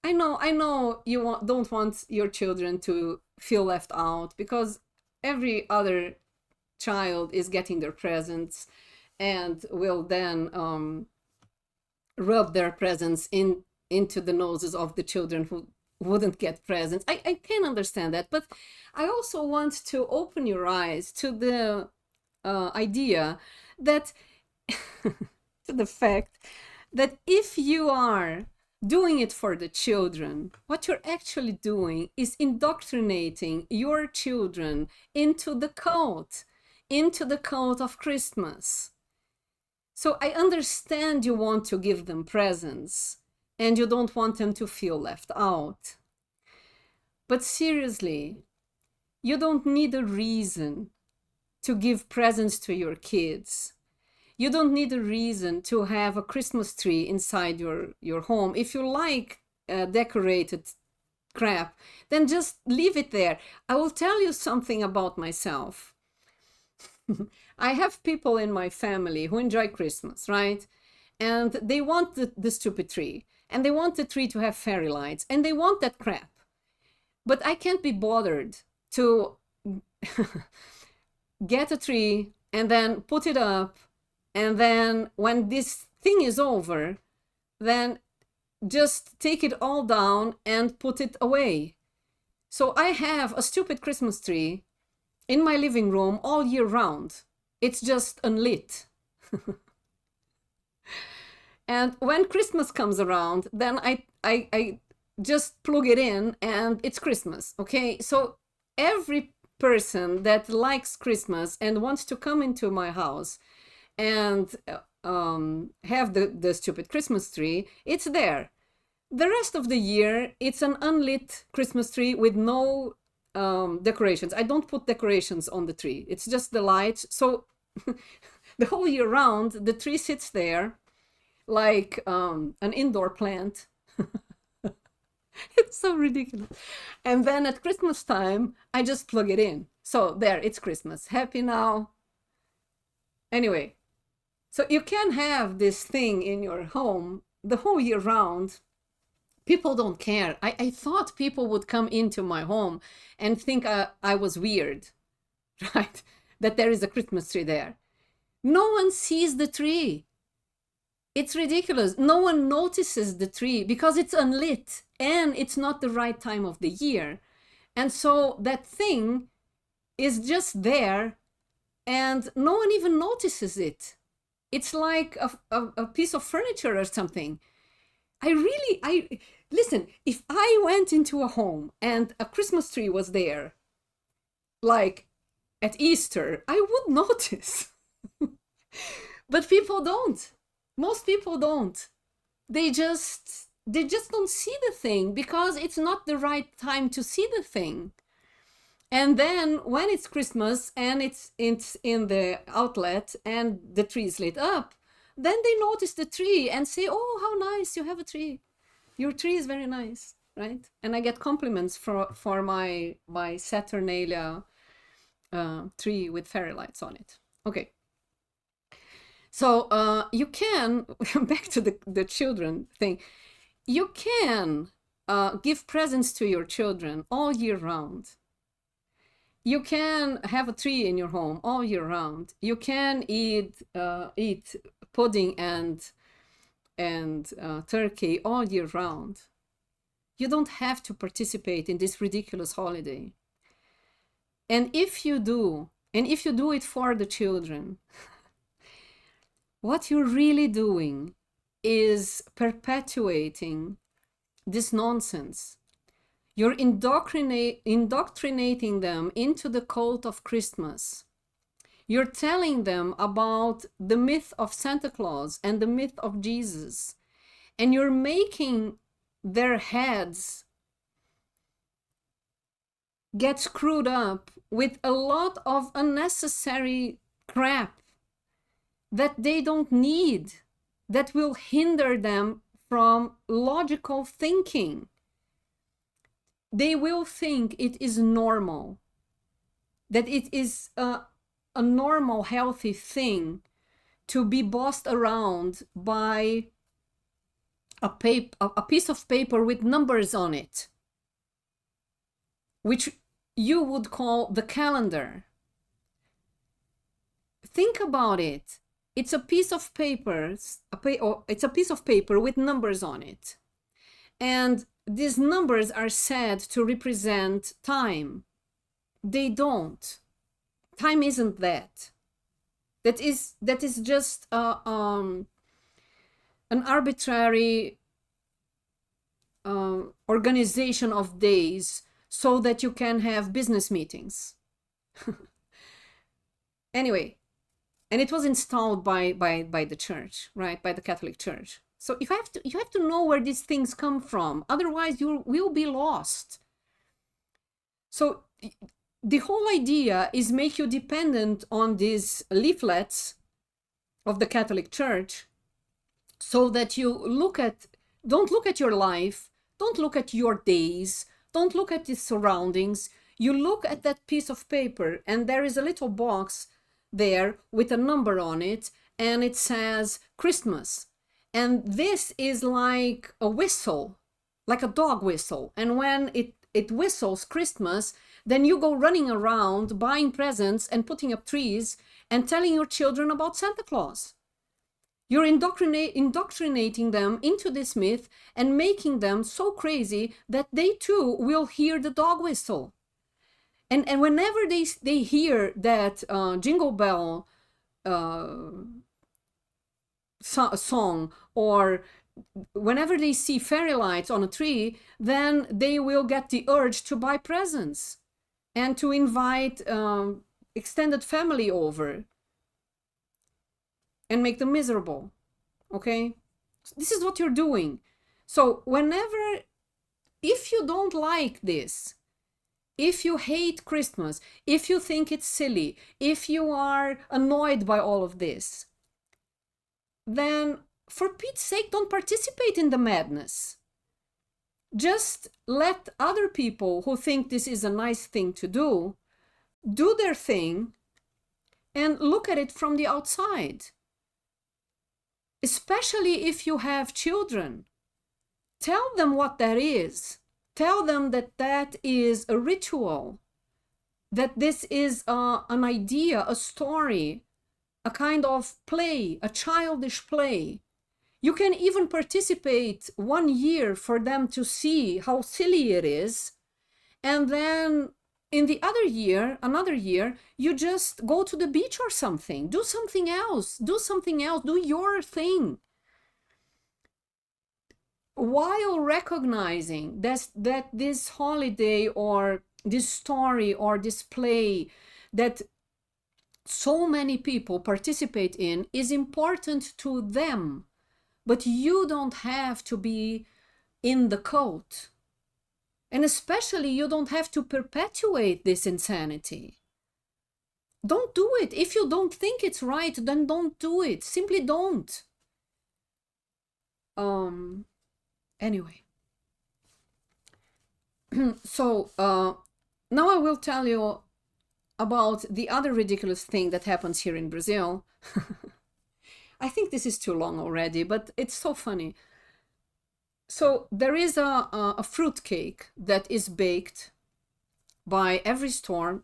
I know you don't want your children to feel left out, because every other child is getting their presents and will then rub their presents into the noses of the children who wouldn't get presents. I can understand that, but I also want to open your eyes to the idea that to the fact that if you are doing it for the children, what you're actually doing is indoctrinating your children into the cult of Christmas. So I understand you want to give them presents and you don't want them to feel left out. But seriously, you don't need a reason to give presents to your kids. You don't need a reason to have a Christmas tree inside your home. If you like decorated crap, then just leave it there. I will tell you something about myself. I have people in my family who enjoy Christmas, right? And they want the stupid tree. And they want the tree to have fairy lights. And they want that crap. But I can't be bothered to get a tree and then put it up, and then when this thing is over, then just take it all down and put it away. So I have a stupid Christmas tree in my living room all year round. It's just unlit. And when Christmas comes around, then I just plug it in and it's Christmas, okay? So every person that likes Christmas and wants to come into my house and have the stupid Christmas tree, it's there. The rest of the year, it's an unlit Christmas tree with no decorations. I don't put decorations on the tree. It's just the lights. So the whole year round, the tree sits there like an indoor plant. It's so ridiculous. And then at Christmas time, I just plug it in. So there, it's Christmas. Happy now. Anyway, so you can have this thing in your home the whole year round. People don't care. I thought people would come into my home and think I was weird, right? That there is a Christmas tree there. No one sees the tree. It's ridiculous. No one notices the tree because it's unlit and it's not the right time of the year. And so that thing is just there and no one even notices it. It's like a piece of furniture or something. Listen, if I went into a home and a Christmas tree was there, like at Easter, I would notice. But people don't. Most people don't. They just don't see the thing because it's not the right time to see the thing. And then when it's Christmas and it's in the outlet and the tree is lit up, then they notice the tree and say, oh, how nice, you have a tree. Your tree is very nice, right? And I get compliments for my Saturnalia tree with fairy lights on it. Okay. So you can, back to the children thing, you can give presents to your children all year round. You can have a tree in your home all year round. You can eat pudding and turkey all year round. You don't have to participate in this ridiculous holiday. And if you do it for the children, what you're really doing is perpetuating this nonsense. You're indoctrinating them into the cult of Christmas. You're telling them about the myth of Santa Claus and the myth of Jesus. And you're making their heads get screwed up with a lot of unnecessary crap that they don't need, that will hinder them from logical thinking. They will think it is normal, that it is a normal, healthy thing to be bossed around by a piece of paper with numbers on it, which you would call the calendar. Think about it. It's a piece of paper. It's a piece of paper with numbers on it, and these numbers are said to represent time. They don't. Time isn't that. That is just an arbitrary organization of days so that you can have business meetings. Anyway, and it was installed by the church, right? By the Catholic Church. So you have to know where these things come from. Otherwise, you will be lost. So the whole idea is make you dependent on these leaflets of the Catholic Church, so that you don't look at your life, don't look at your days, don't look at the surroundings. You look at that piece of paper, and there is a little box there with a number on it, and it says Christmas. And this is like a whistle, like a dog whistle. And when it whistles Christmas, then you go running around buying presents and putting up trees and telling your children about Santa Claus. You're indoctrinating them into this myth and making them so crazy that they too will hear the dog whistle. And whenever they hear that Jingle Bell song, or whenever they see fairy lights on a tree, then they will get the urge to buy presents and to invite extended family over and make them miserable. Okay? This is what you're doing. So whenever, if you don't like this, if you hate Christmas, if you think it's silly, if you are annoyed by all of this, then for Pete's sake, don't participate in the madness. Just let other people who think this is a nice thing to do their thing and look at it from the outside. Especially if you have children. Tell them what that is. Tell them that that is a ritual, that this is an idea, a story, a kind of play, a childish play. You can even participate 1 year for them to see how silly it is. And then in the other year, another year, you just go to the beach or something. Do something else. Do something else. Do your thing. While recognizing that this holiday or this story or this play that so many people participate in is important to them, but you don't have to be in the cult. And especially you don't have to perpetuate this insanity. Don't do it. If you don't think it's right, then don't do it. Simply don't. Anyway. So now I will tell you about the other ridiculous thing that happens here in Brazil. I think this is too long already, but it's so funny. So there is a fruit cake that is baked by every store,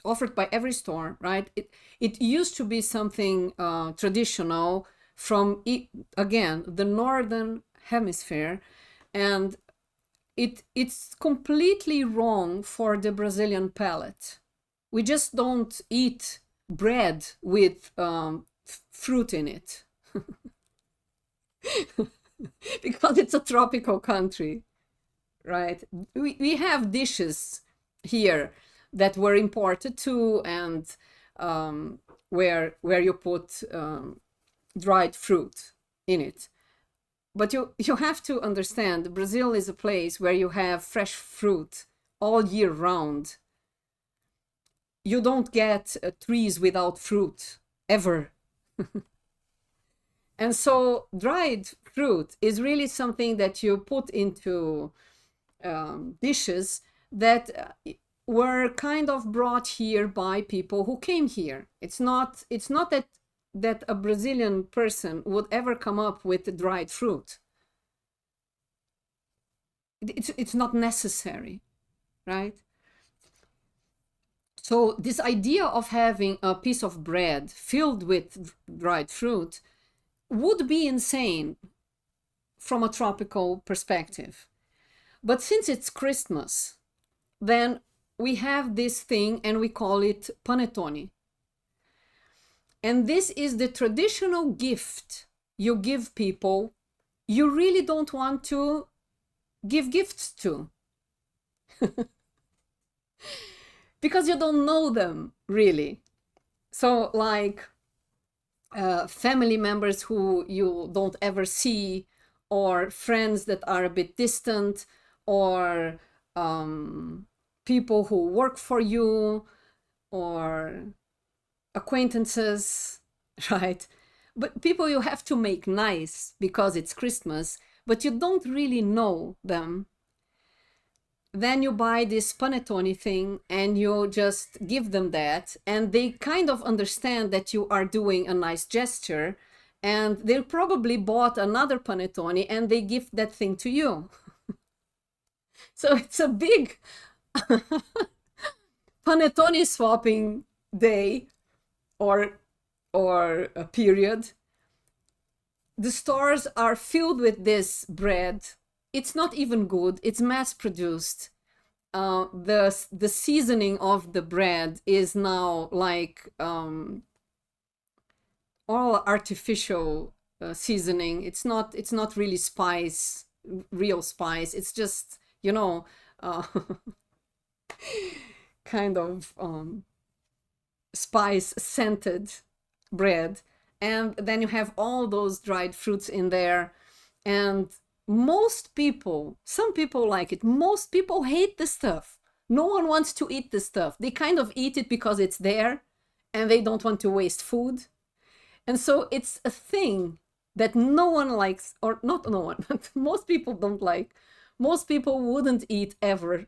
offered by every store, right? It used to be something traditional from, again, the northern hemisphere, and it's completely wrong for the Brazilian palate. We just don't eat bread with fruit in it. Because it's a tropical country, right? We have dishes here that were imported too, and where you put dried fruit in it. But you have to understand, Brazil is a place where you have fresh fruit all year round. You don't get trees without fruit, ever. And so dried fruit is really something that you put into dishes that were kind of brought here by people who came here. It's not that a Brazilian person would ever come up with dried fruit. It's not necessary, right? So this idea of having a piece of bread filled with dried fruit would be insane from a tropical perspective. But since it's Christmas, then we have this thing and we call it panettone. And this is the traditional gift you give people you really don't want to give gifts to. Because you don't know them, really. So like family members who you don't ever see, or friends that are a bit distant, or people who work for you, or acquaintances, right? But people you have to make nice because it's Christmas, but you don't really know them. Then you buy this panettone thing and you just give them that, and they kind of understand that you are doing a nice gesture, and they probably bought another panettone and they give that thing to you. So it's a big panettone swapping day or a period. The stores are filled with this bread. It's not even good. It's mass produced. The seasoning of the bread is now like all artificial seasoning. It's not really spice, real spice. It's just, you know, uh, kind of spice scented bread. And then you have all those dried fruits in there. And most people, some people like it, most people hate the stuff. No one wants to eat the stuff. They kind of eat it because it's there and they don't want to waste food. And so it's a thing that no one likes, or not no one, but most people don't like. Most people wouldn't eat ever.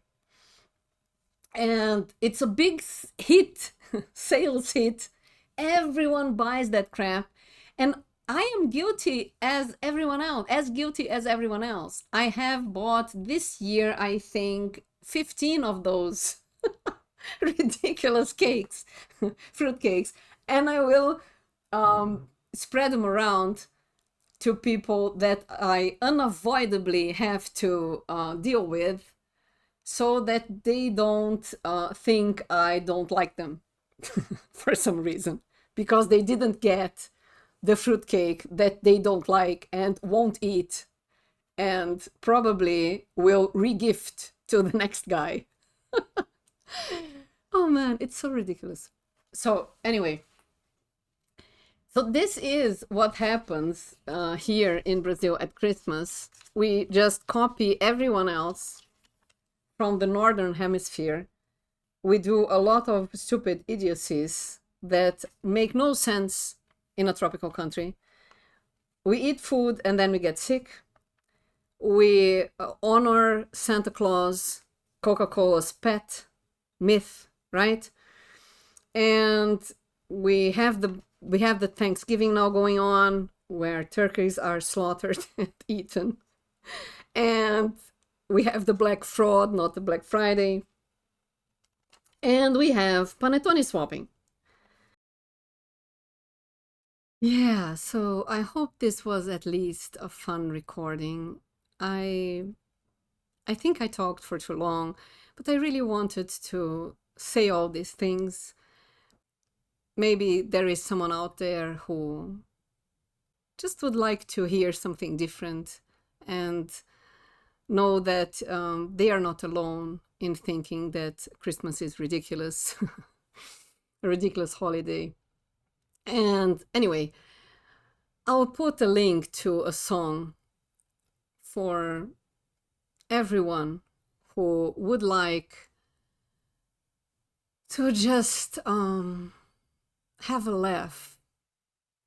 And it's a big hit, sales hit. Everyone buys that crap. And I am guilty as everyone else, as guilty as everyone else. I have bought this year, I think, 15 of those ridiculous cakes, fruit cakes, and I will spread them around to people that I unavoidably have to deal with, so that they don't think I don't like them for some reason, because they didn't get the fruitcake that they don't like and won't eat, and probably will regift to the next guy. Oh man, it's so ridiculous. So anyway, so this is what happens here in Brazil at Christmas. We just copy everyone else from the northern hemisphere. We do a lot of stupid idiocies that make no sense in a tropical country. We eat food and then we get sick. We honor Santa Claus, Coca-Cola's pet myth, right? And we have the Thanksgiving now going on, where turkeys are slaughtered and eaten. And we have the Black Fraud, not the Black Friday. And we have panettone swapping. Yeah, so I hope this was at least a fun recording. I think I talked for too long, but I really wanted to say all these things. Maybe there is someone out there who just would like to hear something different and know that they are not alone in thinking that Christmas is ridiculous, a ridiculous holiday. And anyway, I'll put a link to a song for everyone who would like to just have a laugh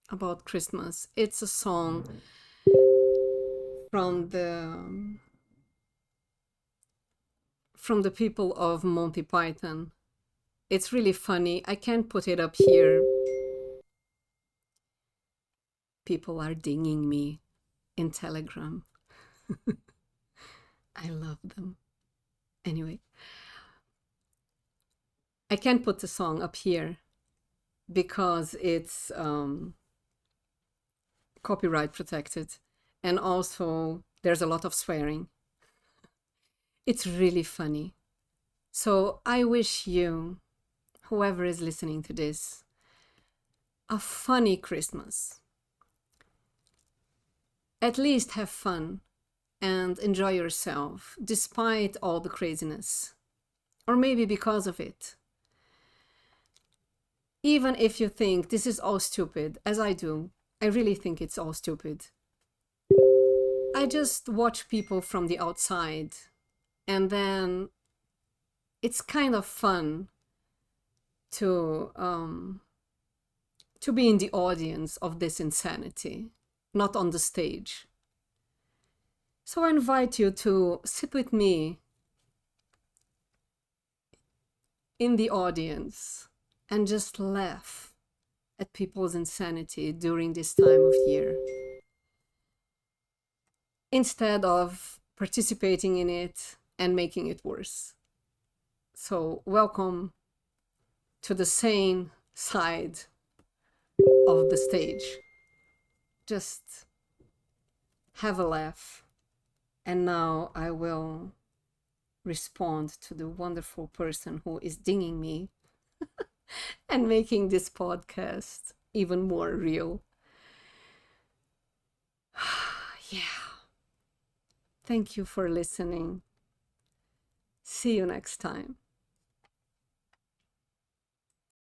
about Christmas. It's a song from the people of Monty Python. It's really funny. I can't put it up here. People are dinging me in Telegram. I love them. Anyway, I can't put the song up here because it's copyright protected, and also there's a lot of swearing. It's really funny. So I wish you, whoever is listening to this, a funny Christmas. At least have fun and enjoy yourself despite all the craziness, or maybe because of it. Even if you think this is all stupid, as I do, I really think it's all stupid. I just watch people from the outside, and then it's kind of fun to be in the audience of this insanity, not on the stage. So I invite you to sit with me in the audience and just laugh at people's insanity during this time of year, instead of participating in it and making it worse. So welcome to the sane side of the stage. Just have a laugh. And now I will respond to the wonderful person who is dinging me and making this podcast even more real. Yeah. Thank you for listening. See you next time.